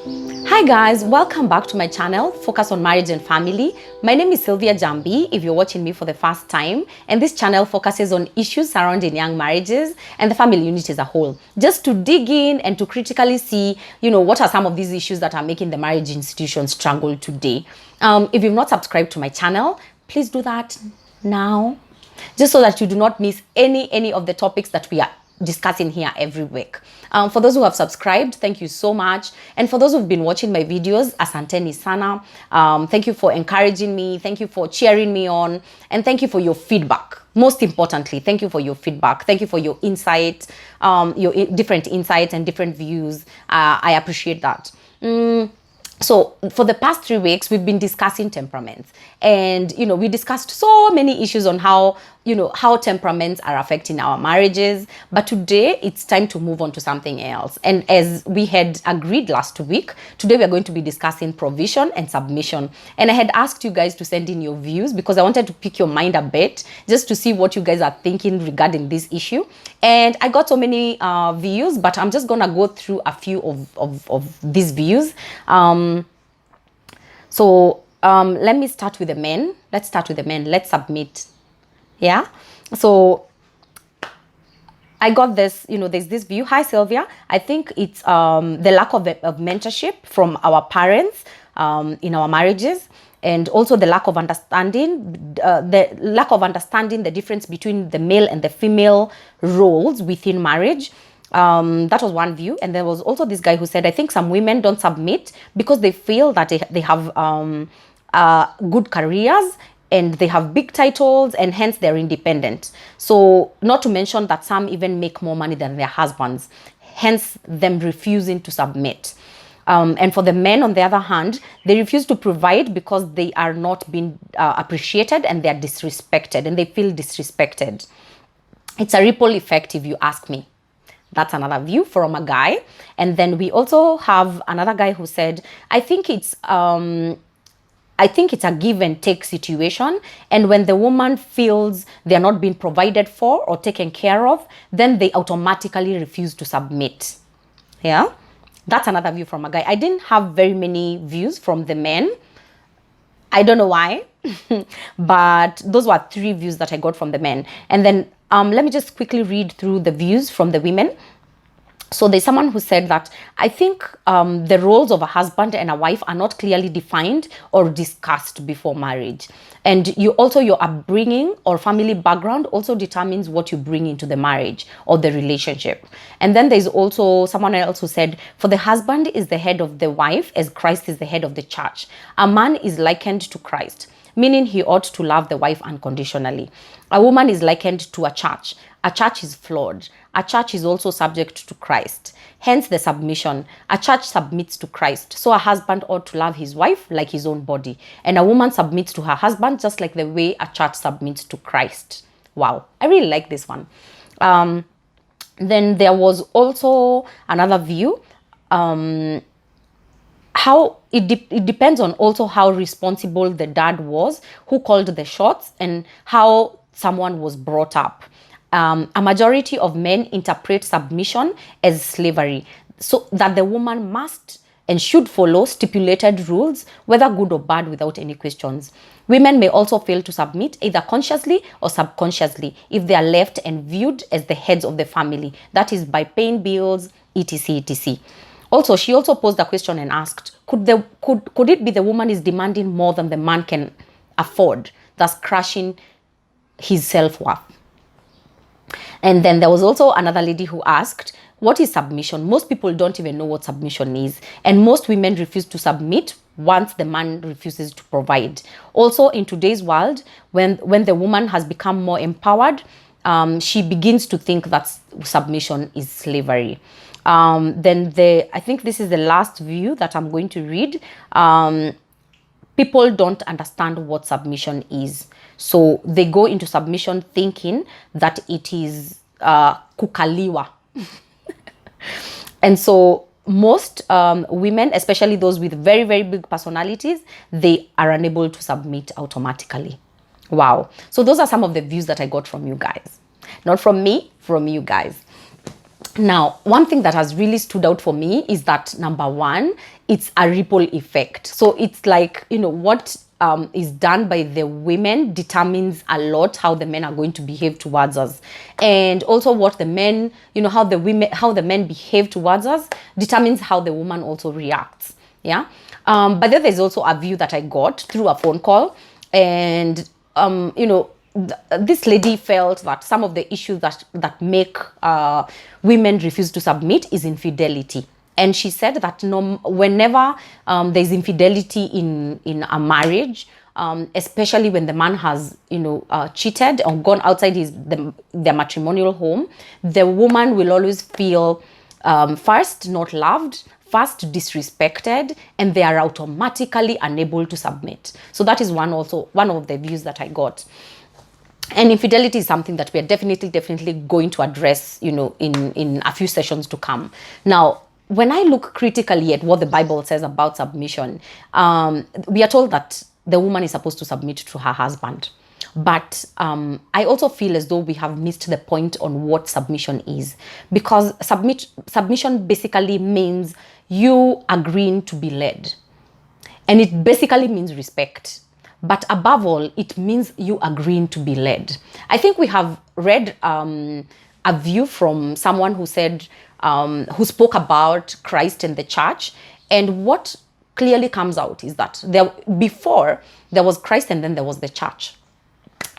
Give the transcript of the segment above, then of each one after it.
Hi guys, welcome back to my channel, Focus on Marriage and Family. My name is Sylvia Jambi, if you're watching me for the first time, and this channel focuses on issues surrounding young marriages and the family unit as a whole, just to dig in and to critically see, what are some of these issues that are making the marriage institution struggle today. If you've not subscribed to my channel, please do that now, just so that you do not miss any of the topics that we are discussing here every week. For those who have subscribed, thank you so much. And for those who've been watching my videos, asanteni sana. Thank you for encouraging me. Thank you for cheering me on. And thank you for your feedback. Most importantly, thank you for your feedback. Thank you for your insight, different insights and different views. I appreciate that. So for the past 3 weeks, we've been discussing temperaments, and we discussed so many issues on how temperaments are affecting our marriages. But today it's time to move on to something else. And as we had agreed last week, today we are going to be discussing provision and submission. And I had asked you guys to send in your views because I wanted to pick your mind a bit, just to see what you guys are thinking regarding this issue. And I got so many views, but I'm just gonna go through a few of these views. Let me start with the men. Let's start with the men. Let's submit. Yeah. So I got this, there's this view. Hi, Sylvia. I think it's the lack of mentorship from our parents in our marriages, and also the lack of understanding, the difference between the male and the female roles within marriage. That was one view. And there was also this guy who said, I think some women don't submit because they feel that they have good careers and they have big titles, and hence they're independent. So not to mention that some even make more money than their husbands, hence them refusing to submit. And for the men, on the other hand, they refuse to provide because they are not being appreciated, and they're disrespected, and they feel disrespected. It's a ripple effect, if you ask me. That's another view from a guy. And then we also have another guy who said, I think it's a give and take situation. And when the woman feels they're not being provided for or taken care of, then they automatically refuse to submit. Yeah, that's another view from a guy. I didn't have very many views from the men. I don't know why, but those were 3 views that I got from the men. And then let me just quickly read through the views from the women. So there's someone who said that, I think the roles of a husband and a wife are not clearly defined or discussed before marriage. And your upbringing or family background also determines what you bring into the marriage or the relationship. And then there's also someone else who said, for the husband is the head of the wife as Christ is the head of the church. A man is likened to Christ, meaning he ought to love the wife unconditionally. A woman is likened to a church. A church is flawed. A church is also subject to Christ. Hence the submission. A church submits to Christ. So a husband ought to love his wife like his own body. And a woman submits to her husband just like the way a church submits to Christ. Wow, I really like this one. Then there was also another view. How it depends on also how responsible the dad was, who called the shots, and how someone was brought up. A majority of men interpret submission as slavery, so that the woman must and should follow stipulated rules, whether good or bad, without any questions. Women may also fail to submit, either consciously or subconsciously, if they are left and viewed as the heads of the family, that is by paying bills, etc, etc. Also, she also posed a question and asked, could it be the woman is demanding more than the man can afford, thus crushing his self-worth? And then there was also another lady who asked, what is submission? Most people don't even know what submission is. And most women refuse to submit once the man refuses to provide. Also, in today's world, when the woman has become more empowered, she begins to think that submission is slavery. I think this is the last view that I'm going to read. People don't understand what submission is. So they go into submission thinking that it is kukaliwa. And so most women, especially those with very, very big personalities, they are unable to submit automatically. Wow. So those are some of the views that I got from you guys. Not from me, from you guys. Now, one thing that has really stood out for me is that number one it's a ripple effect. So it's like, what is done by the women determines a lot how the men are going to behave towards us, and also what the men, how the men behave towards us determines how the woman also reacts. Yeah. But then there's also a view that I got through a phone call, and this lady felt that some of the issues that make women refuse to submit is infidelity. And she said that whenever there's infidelity in a marriage, especially when the man has cheated or gone outside their matrimonial home, the woman will always feel first not loved, first disrespected, and they are automatically unable to submit. So that is one of the views that I got. And infidelity is something that we are definitely going to address, in a few sessions to come. Now, when I look critically at what the Bible says about submission, we are told that the woman is supposed to submit to her husband. But I also feel as though we have missed the point on what submission is. Because submission basically means you agreeing to be led. And it basically means respect. But above all, it means you agreeing to be led. I think we have read a view from someone who said, who spoke about Christ and the church. And what clearly comes out is that before there was Christ and then there was the church.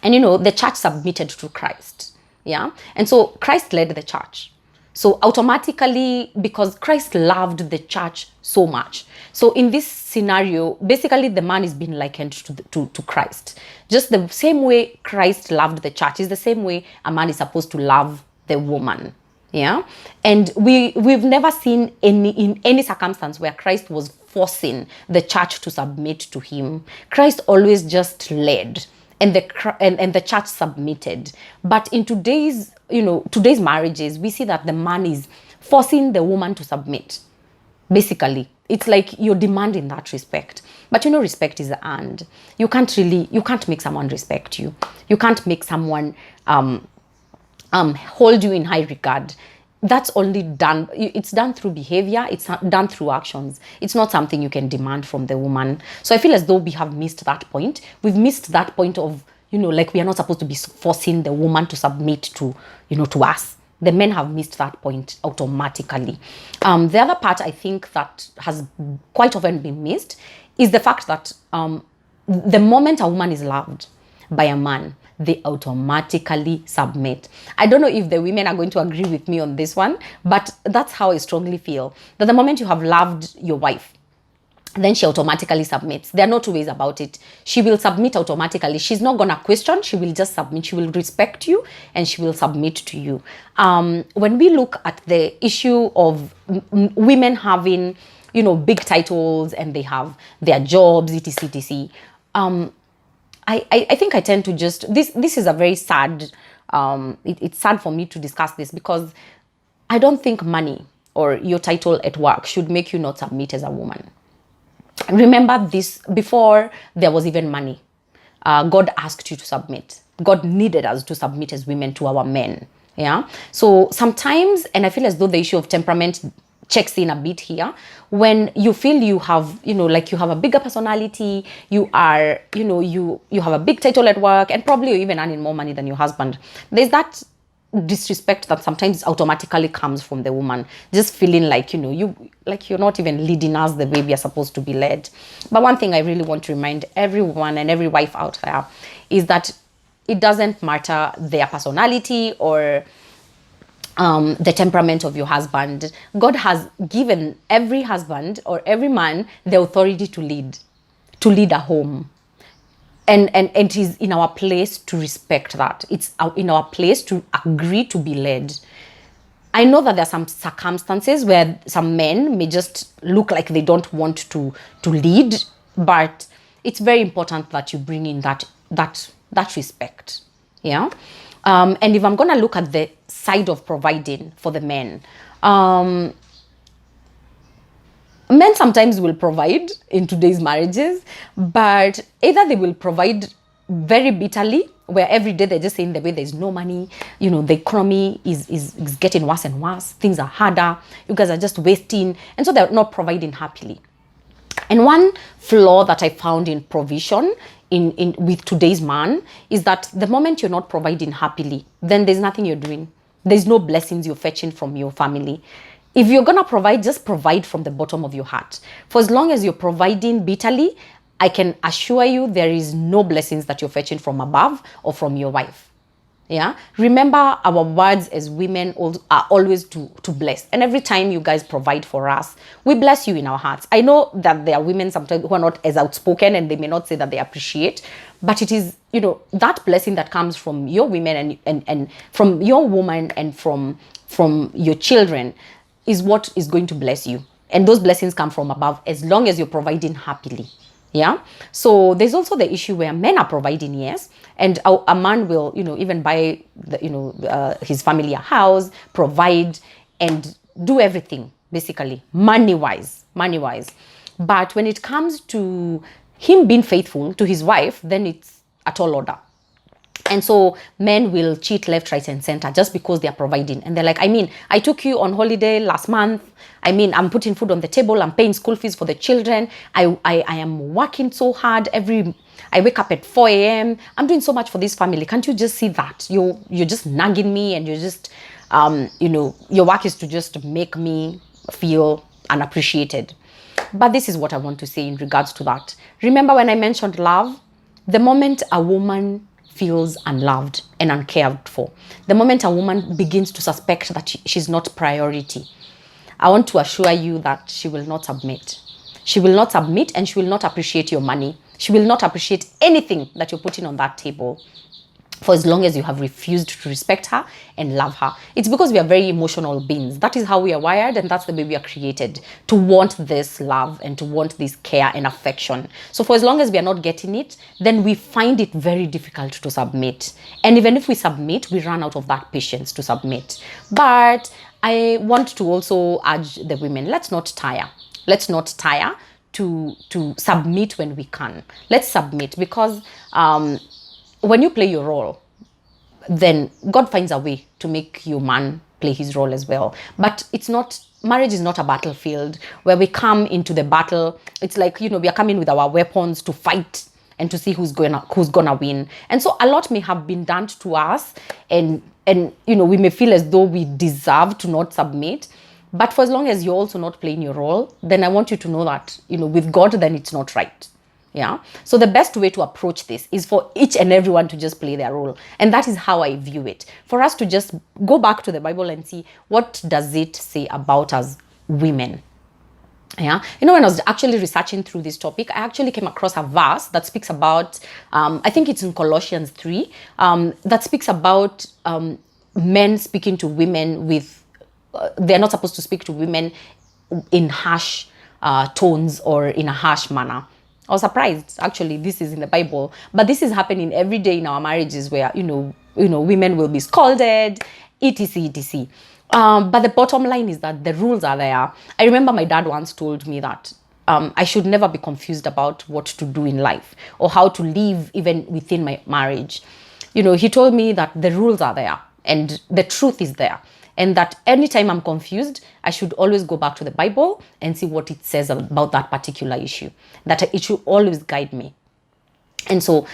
And the church submitted to Christ. Yeah. And so Christ led the church. So automatically, because Christ loved the church so much. So in this scenario, basically the man is being likened to Christ. Just the same way Christ loved the church is the same way a man is supposed to love the woman. Yeah. And we've never seen in any circumstance where Christ was forcing the church to submit to him. Christ always just led. And the church submitted. But in today's marriages, we see that the man is forcing the woman to submit. Basically, it's like you're demanding that respect. But respect is earned. You can't make someone respect you. You can't make someone hold you in high regard. That's only done. It's done through behavior. It's not done through actions. It's not something you can demand from the woman. So I feel as though we have missed that point. We've missed that point of, like we are not supposed to be forcing the woman to submit to us. The men have missed that point automatically. The other part I think that has quite often been missed is the fact that the moment a woman is loved by a man, they automatically submit. I don't know if the women are going to agree with me on this one, but that's how I strongly feel. That the moment you have loved your wife, then she automatically submits. There are no two ways about it. She will submit automatically. She's not going to question. She will just submit. She will respect you and she will submit to you. When we look at the issue of women having, big titles and they have their jobs, etc., etc., I think I tend to just, this is a very sad, it's sad for me to discuss this because I don't think money or your title at work should make you not submit as a woman. Remember this, before there was even money, God asked you to submit. God needed us to submit as women to our men. Yeah. So sometimes, and I feel as though the issue of temperament checks in a bit here, when you feel you have, like you have a bigger personality, you are, you have a big title at work and probably you're even earning more money than your husband. There's that disrespect that sometimes automatically comes from the woman, just feeling like, you're not even leading us the way we are supposed to be led. But one thing I really want to remind everyone and every wife out there is that it doesn't matter their personality or the temperament of your husband. God has given every husband or every man the authority to lead a home. And it is in our place to respect that. It's in our place to agree to be led. I know that there are some circumstances where some men may just look like they don't want to lead, but it's very important that you bring in that respect. Yeah. And if I'm going to look at the side of providing for the men, men sometimes will provide in today's marriages, but either they will provide very bitterly, where every day they're just saying the way there's no money, the economy is getting worse and worse, things are harder, you guys are just wasting, and so they're not providing happily. And one flaw that I found in provision in with today's man is that the moment you're not providing happily, then there's nothing you're doing. There's no blessings you're fetching from your family. If you're gonna provide, just provide from the bottom of your heart. For as long as you're providing bitterly, I can assure you there is no blessings that you're fetching from above or from your wife. Yeah, remember our words as women are always to bless, and every time you guys provide for us, we bless you in our hearts. I know that there are women sometimes who are not as outspoken and they may not say that they appreciate, but it is, you know, that blessing that comes from your women and from your woman and from your children is what is going to bless you, and those blessings come from above as long as you're providing happily. Yeah. So there's also the issue where men are providing, yes, and a man will, you know, even buy his family a house, provide, and do everything basically money wise. But when it comes to him being faithful to his wife, then it's a tall order. And so men will cheat left, right, and center just because they are providing. And they're like, I mean, I took you on holiday last month. I mean, I'm putting food on the table. I'm paying school fees for the children. I am working so hard. I wake up at 4 a.m. I'm doing so much for this family. Can't you just see that? You're just nagging me, and you're just, your work is to just make me feel unappreciated. But this is what I want to say in regards to that. Remember when I mentioned love? The moment a woman feels unloved and uncared for, the moment a woman begins to suspect that she's not priority, I want to assure you that she will not submit. She will not submit, and she will not appreciate your money. She will not appreciate anything that you're putting on that table for as long as you have refused to respect her and love her. It's because we are very emotional beings. That is how we are wired, and that's the way we are created, to want this love and to want this care and affection. So for as long as we are not getting it, then we find it very difficult to submit. And even if we submit, we run out of that patience to submit. But I want to also urge the women, let's not tire. Let's not tire to submit when we can. Let's submit, because when you play your role, then God finds a way to make your man play his role as well. But marriage is not a battlefield where we come into the battle. It's like, we are coming with our weapons to fight and to see who's gonna win. And so a lot may have been done to us, and we may feel as though we deserve to not submit. But for as long as you're also not playing your role, then I want you to know that, with God, then it's not right. Yeah. So the best way to approach this is for each and everyone to just play their role. And that is how I view it. For us to just go back to the Bible and see, what does it say about us women? Yeah. When I was actually researching through this topic, I actually came across a verse that speaks about, I think it's in Colossians 3, that speaks about men speaking to women with, they're not supposed to speak to women in harsh tones or in a harsh manner. I was surprised, actually, this is in the Bible, but this is happening every day in our marriages where, women will be scolded, etc, etc. But the bottom line is that the rules are there. I remember my dad once told me that I should never be confused about what to do in life or how to live even within my marriage. He told me that the rules are there and the truth is there. And that anytime I'm confused, I should always go back to the Bible and see what it says about that particular issue. That it should always guide me. And so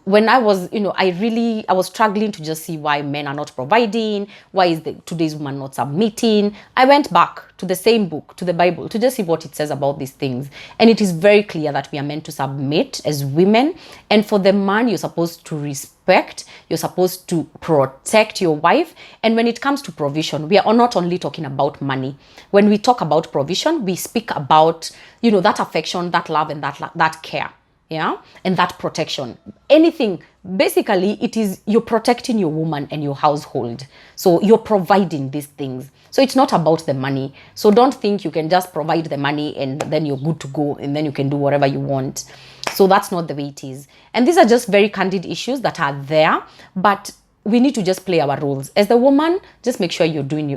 when I was, I was struggling to just see why men are not providing, why is today's woman not submitting. I went back to the same book, to the Bible, to just see what it says about these things. And it is very clear that we are meant to submit as women. And for the man, you're supposed to respect, you're supposed to protect your wife. And when it comes to provision, we are not only talking about money. When we talk about provision, we speak about, that affection, that love, and that care. Yeah, and that protection. Anything, basically, it is you're protecting your woman and your household. So you're providing these things. So it's not about the money. So don't think you can just provide the money and then you're good to go and then you can do whatever you want. So that's not the way it is. And these are just very candid issues that are there, but we need to just play our roles. As the woman, just make sure you're doing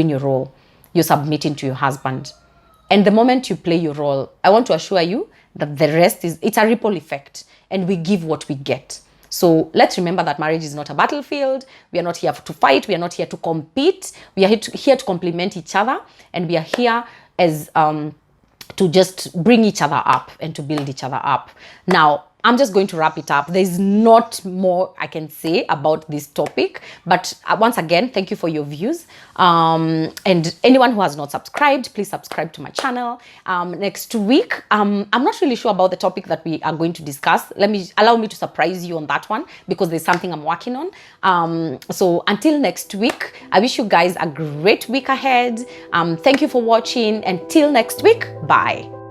your role. You're submitting to your husband. And the moment you play your role, I want to assure you that the rest it's a ripple effect, and we give what we get. So let's remember that marriage is not a battlefield. We are not here to fight. We are not here to compete. We are here to complement each other, and we are here as to just bring each other up and to build each other up. Now, I'm just going to wrap it up. There's not more I can say about this topic, but once again, thank you for your views. And anyone who has not subscribed, please subscribe to my channel. Next week, I'm not really sure about the topic that we are going to discuss. Allow me to surprise you on that one, because there's something I'm working on. So until next week, I wish you guys a great week ahead. Thank you for watching. Until next week, bye.